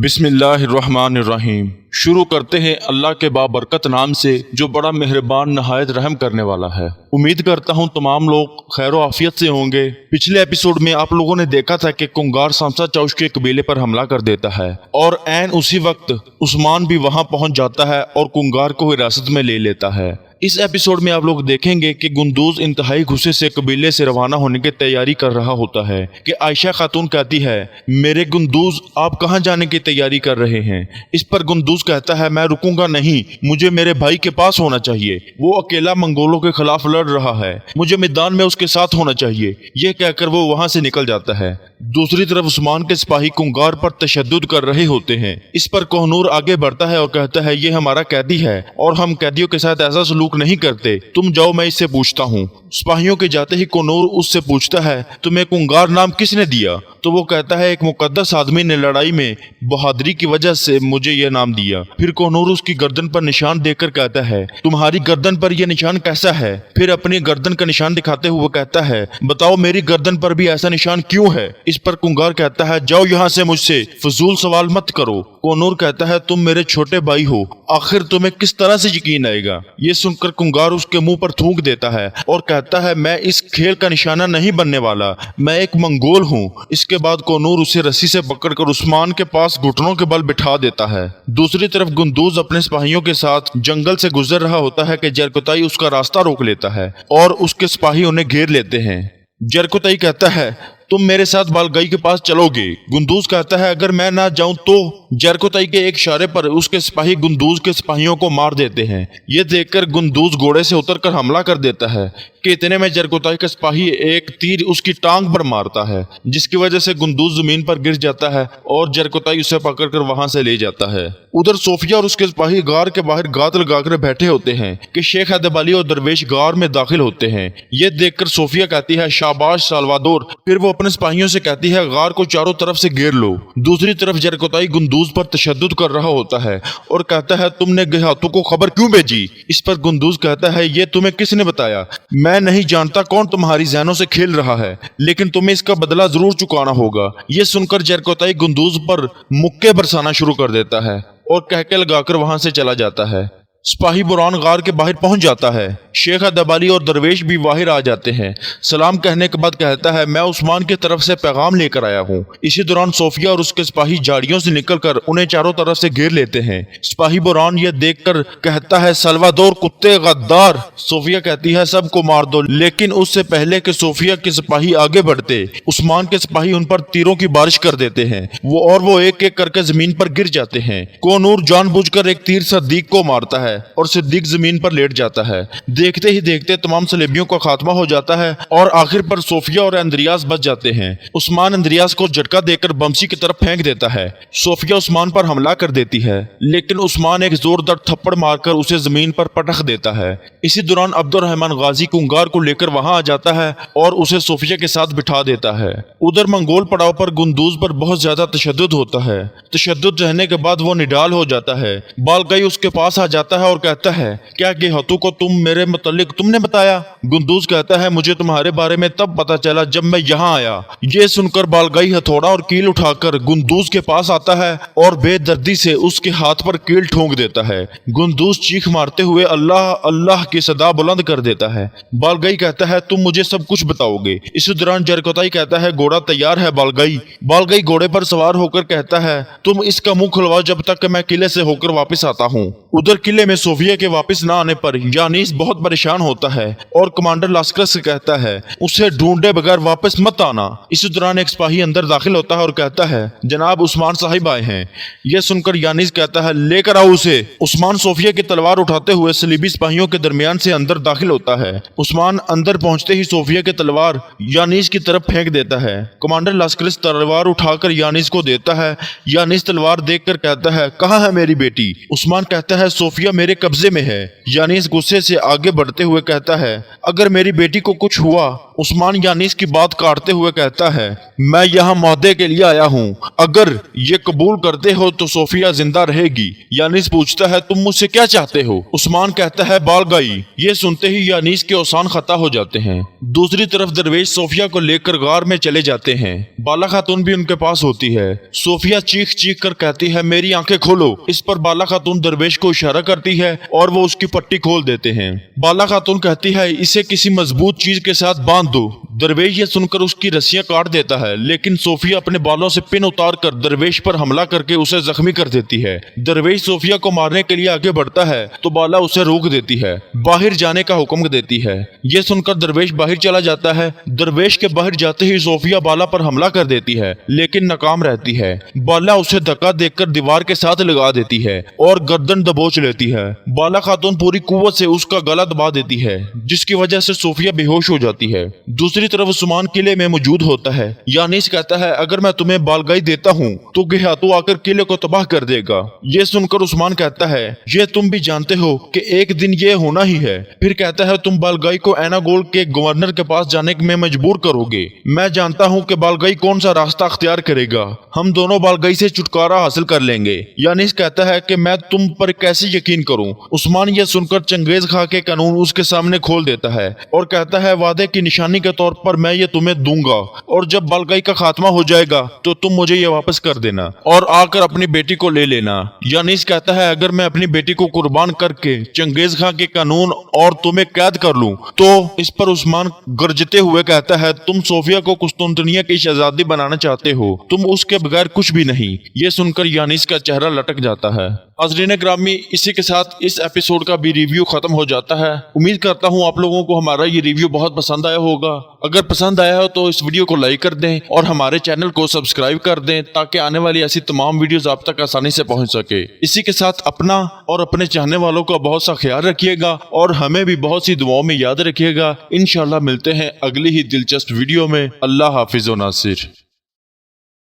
بسم اللہ الرحمن الرحیم۔ شروع کرتے ہیں اللہ کے بابرکت نام سے جو بڑا مہربان نہایت رحم کرنے والا ہے۔ امید کرتا ہوں تمام لوگ خیر و عافیت سے ہوں گے۔ پچھلے ایپیسوڈ میں آپ لوگوں نے دیکھا تھا کہ کنگار سامسا چاؤش کے قبیلے پر حملہ کر دیتا ہے اور عین اسی وقت عثمان بھی وہاں پہنچ جاتا ہے اور کنگار کو حراست میں لے لیتا ہے۔ اس ایپیسوڈ میں آپ لوگ دیکھیں گے کہ گندوز انتہائی غصے سے قبیلے سے روانہ ہونے کی تیاری کر رہا ہوتا ہے کہ عائشہ خاتون کہتی ہے، میرے گندوز آپ کہاں جانے کی تیاری کر رہے ہیں؟ اس پر گندوز کہتا ہے، میں رکوں گا نہیں، مجھے میرے بھائی کے پاس ہونا چاہیے، وہ اکیلا منگولوں کے خلاف لڑ رہا ہے، مجھے میدان میں اس کے ساتھ ہونا چاہیے۔ یہ کہہ کر وہ وہاں سے نکل جاتا ہے۔ دوسری طرف عثمان کے سپاہی کنگار پر تشدد کر رہے ہوتے ہیں۔ اس پر کوہنور آگے بڑھتا ہے اور کہتا ہے، یہ ہمارا قیدی ہے اور ہم قیدیوں کے ساتھ ایسا سلوک نہیں کرتے، تم جاؤ میں اس سے پوچھتا ہوں۔ سپاہیوں کے جاتے ہی کوہنور اس سے پوچھتا ہے، تمہیں کنگار نام کس نے دیا؟ تو وہ کہتا ہے، ایک مقدس آدمی نے لڑائی میں بہادری کی وجہ سے مجھے یہ نام دیا۔ پھر کوہنور اس کی گردن پر نشان دے کر کہتا ہے، تمہاری گردن پر یہ نشان کیسا ہے؟ پھر اپنی گردن کا نشان دکھاتے ہوئے کہتا ہے، بتاؤ میری گردن پر بھی ایسا نشان کیوں ہے؟ اس پر کنگار کہتا ہے، جاؤ یہاں سے، مجھ سے فضول سوال مت کرو۔ کوہنور کہتا ہے، تم میرے چھوٹے بھائی ہو، آخر تمہیں کس طرح سے یقین آئے گا؟ یہ سن کر کنگار اس کے منہ پر تھونک دیتا ہے اور کہتا ہے، میں اس کھیل کا نشانہ نہیں بننے والا، میں ایک منگول ہوں۔ اس کے بعد کوہنور اسے رسی سے پکڑ کر عثمان کے پاس گھٹنوں کے بل بٹھا دیتا ہے۔ دوسری طرف گندوز اپنے سپاہیوں کے ساتھ جنگل سے گزر رہا ہوتا ہے کہ jerkutai اس کا راستہ روک لیتا ہے اور اس کے سپاہی انہیں گھیر لیتے ہیں۔ jerkutai کہتا ہے، تم میرے ساتھ بالگائی کے پاس چلو گے؟ گندوز کہتا ہے، اگر میں نہ جاؤں تو؟ jerkutai کے ایک اشارے پر اس کے سپاہی گندوز کے سپاہیوں کو مار دیتے ہیں۔ یہ دیکھ کر گندوز گھوڑے سے اتر کر حملہ کر دیتا ہے کہ اتنے میں jerkutai کا سپاہی ایک تیر اس کی ٹانگ پر مارتا ہے، جس کی وجہ سے گندوز زمین پر گر جاتا ہے اور jerkutai اسے پکڑ کر وہاں سے لے جاتا ہے۔ ادھر صوفیہ اور اس کے سپاہی غار کے باہر گات لگا کر بیٹھے ہوتے ہیں کہ شیخ ادبالی اور درویش غار میں داخل ہوتے ہیں۔ یہ دیکھ کر صوفیہ کہتی ہے، شاباش سالوادور۔ پھر وہ اپنے سپاہیوں سے کہتی ہے، غار کو چاروں طرف سے گھیر لو۔ دوسری طرف jerkutai گندوز پر تشدد کر رہا ہوتا ہے اور کہتا ہے، تم نے گھاتوں کو خبر کیوں بھیجی؟ اس پر گندوز کہتا ہے، یہ تمہیں کس نے بتایا؟ میں نہیں جانتا کون تمہاری ذہنوں سے کھیل رہا ہے، لیکن تمہیں اس کا بدلہ ضرور چکانا ہوگا۔ یہ سن کر jerkutai گندوز پر مکے برسانا شروع کر دیتا ہے اور کہکے لگا کر وہاں سے چلا جاتا ہے۔ سپاہی بران غار کے باہر پہنچ جاتا ہے۔ شیخ ادبالی اور درویش بھی باہر آ جاتے ہیں۔ سلام کہنے کے بعد کہتا ہے، میں عثمان کی طرف سے پیغام لے کر آیا ہوں۔ اسی دوران صوفیہ اور اس کے سپاہی جھاڑیوں سے نکل کر انہیں چاروں طرف سے گھیر لیتے ہیں۔ سپاہی بران یہ دیکھ کر کہتا ہے، سلوادور کتے غدار۔ صوفیہ کہتی ہے، سب کو مار دو، لیکن اس سے پہلے کہ صوفیہ کے سپاہی آگے بڑھتے، عثمان کے سپاہی ان پر تیروں کی بارش کر دیتے ہیں، وہ ایک ایک کر کے زمین پر گر جاتے ہیں۔ کوہنور جان بوجھ کر ایک تیر صدیق کو مارتا ہے اور صدیق زمین پر لیٹ جاتا ہے۔ دیکھتے ہی دیکھتے تمام صلیبیوں کا خاتمہ ہو جاتا ہے اور آخر پر صوفیہ اور اندریاس بچ جاتے ہیں۔ عثمان اندریاس کو جھٹکا دے کر بمسی کی طرف پھینک دیتا ہے۔ صوفیہ عثمان پر حملہ کر دیتی ہے، لیکن عثمان ایک زوردار تھپڑ مار کر اسے زمین پر پٹخ دیتا ہے۔ اسی دوران عبد الرحمن غازی کنگار کو لے کر وہاں آ جاتا ہے اور اسے صوفیہ کے ساتھ بٹھا دیتا ہے۔ ادھر منگول پڑاؤ پر گندوز پر بہت زیادہ تشدد ہوتا ہے۔ تشدد رہنے کے بعد وہ نڈال ہو جاتا ہے۔ بالگائی اس کے پاس آ جاتا ہے اور کہتا ہے، کیا گھاتوں کو تم میرے متعلق تم نے بتایا؟ گندوز کہتا ہے، مجھے تمہارے بارے میں تب پتا چلا جب میں یہاں آیا۔ یہ سن کر بالگائی ہتھوڑا اور کیل اٹھا کر گندوز کے پاس آتا ہے اور بے دردی سے اس کے ہاتھ پر کیل ٹھونک دیتا ہے۔ گندوز چیخ مارتے ہوئے اللہ اللہ کی صدا بلند کر دیتا ہے۔ بالگائی کہتا ہے، تم مجھے سب کچھ بتاؤ گے؟ اسی دوران jerkutai کہتا ہے، گھوڑا تیار ہے بالگائی۔ بالگائی گھوڑے پر سوار ہو کر کہتا ہے، تم اس کا منہ کھلواؤ جب تک کہ میں قلعے سے ہو کر واپس آتا ہوں۔ ادھر قلعے میں صوفیہ کے واپس نہ آنے پر یانیس بہت پریشان ہوتا ہے اور کمانڈر لاسکر سے کہتا ہے، اسے ڈھونڈے بغیر واپس مت آنا۔ اسی دوران ایک سپاہی اندر داخل ہوتا ہے اور کہتا ہے، جناب عثمان صاحب آئے ہیں۔ یہ سن کر یانیس کہتا ہے، لے کر آؤ اسے۔ عثمان صوفیہ کی تلوار اٹھاتے ہوئے صلیبی سپاہیوں کے درمیان سے اندر داخل ہوتا ہے۔ عثمان اندر پہنچتے ہی صوفیہ کی تلوار یانیس کی طرف پھینک دیتا ہے۔ کمانڈر لاسکر تلوار اٹھا کر یانیس کو دیتا ہے۔ یانیس تلوار دیکھ کر کہتا ہے، کہاں ہے میری بیٹی؟ عثمان کہتا ہے، صوفیہ میرے قبضے میں ہے۔ یانیس غصے سے آگے بڑھتے ہوئے کہتا ہے، اگر میری بیٹی کو کچھ ہوا عثمان یانیس کی بات کاٹتے ہوئے کہتا ہے میں یہاں معاہدے کے لیے آیا ہوں، اگر یہ قبول کرتے ہو تو صوفیہ زندہ رہے گی۔ یانیس پوچھتا ہے تم مجھ سے کیا چاہتے ہو؟ عثمان کہتا ہے بال گائی۔ یہ سنتے ہی یانیس کے اوسان خطا ہو جاتے ہیں۔ دوسری طرف درویش صوفیہ کو لے کر غار میں چلے جاتے ہیں۔ بالا خاتون بھی ان کے پاس ہوتی ہے۔ صوفیہ چیخ چیخ کر کہتی ہے میری آنکھیں کھولو۔ اس پر بالا خاتون درویش کو اشارہ کرتی ہے اور وہ اس کی پٹی کھول دیتے ہیں۔ بالا خاتون کہتی ہے اسے کسی مضبوط چیز کے ساتھ باندھ دو۔ درویش یہ سن کر اس کی رسیاں کاٹ دیتا ہے، لیکن صوفیہ اپنے بالوں سے پن اتار کر درویش پر حملہ کر کے اسے زخمی کر دیتی ہے۔ درویش صوفیہ کو مارنے کے لیے آگے بڑھتا ہے تو بالا اسے روک دیتی ہے، باہر جانے کا حکم دیتی ہے۔ یہ سن کر درویش باہر چلا جاتا ہے۔ درویش کے باہر جاتے ہی صوفیہ بالا پر حملہ کر دیتی ہے، لیکن ناکام رہتی ہے۔ بالا اسے دھکا دے کر دیوار کے ساتھ لگا دیتی ہے اور گردن دبوچ لیتی ہے۔ بالا خاتون پوری قوت سے اس کا گلا دبا دیتی ہے، جس کی وجہ سے صوفیہ بے ہوش ہو جاتی ہے۔ دوسری طرف عثمان قلعے میں موجود ہوتا ہے۔ یانیس کہتا ہے اگر میں تمہیں بالگائی دیتا ہوں تو گہاتو آ کر قلعے کو تباہ کر دے گا۔ یہ سن کر عثمان کہتا ہے یہ تم بھی جانتے ہو کہ ایک دن یہ ہونا ہی ہے۔ پھر کہتا ہے تم بالگائی کو ایناگول کے گورنر کے پاس جانے میں مجبور کرو گے۔ میں جانتا ہوں کہ بالگائی کون سا راستہ اختیار کرے گا، ہم دونوں بالگائی سے چھٹکارا حاصل کر لیں گے۔ یانیس کہتا ہے کہ میں تم پر کیسے یقین کروں؟ عثمان یہ سن کر چنگیز خان کے قانون اس کے سامنے کھول دیتا ہے اور کہتا ہے وعدے کی نشانی کے طور پر میں یہ تمہیں دوں گا، اور جب بالگائی کا خاتمہ ہو جائے گا تو تم مجھے یہ واپس کر دینا اور آ کر اپنی بیٹی کو لے لینا۔ یانیس کہتا ہے اگر میں اپنی بیٹی کو قربان کر کے چنگیز خان کے قانون اور تمہیں قید کر لوں تو اس پر عثمان گرجتے ہوئے کہتا ہے تم صوفیہ کو قسطنطنیہ کی شہزادی بنانا چاہتے ہو، تم اس کے بغیر کچھ بھی نہیں۔ یہ سن کر یانیس کا چہرہ لٹک جاتا ہے۔ حاضرین گرامی، اسی کے ساتھ اس ایپیسوڈ کا بھی ریویو ختم ہو جاتا ہے۔ امید کرتا ہوں آپ لوگوں کو ہمارا یہ ریویو بہت پسند آیا ہوگا۔ اگر پسند آیا ہو تو اس ویڈیو کو لائک کر دیں اور ہمارے چینل کو سبسکرائب کر دیں تاکہ آنے والی ایسی تمام ویڈیوز آپ تک آسانی سے پہنچ سکے۔ اسی کے ساتھ اپنا اور اپنے چاہنے والوں کا بہت سا خیال رکھیے گا اور ہمیں بھی بہت سی دعاؤں میں یاد رکھیے گا۔ انشاءاللہ ملتے ہیں اگلی ہی دلچسپ ویڈیو میں۔ اللہ حافظ و ناصر۔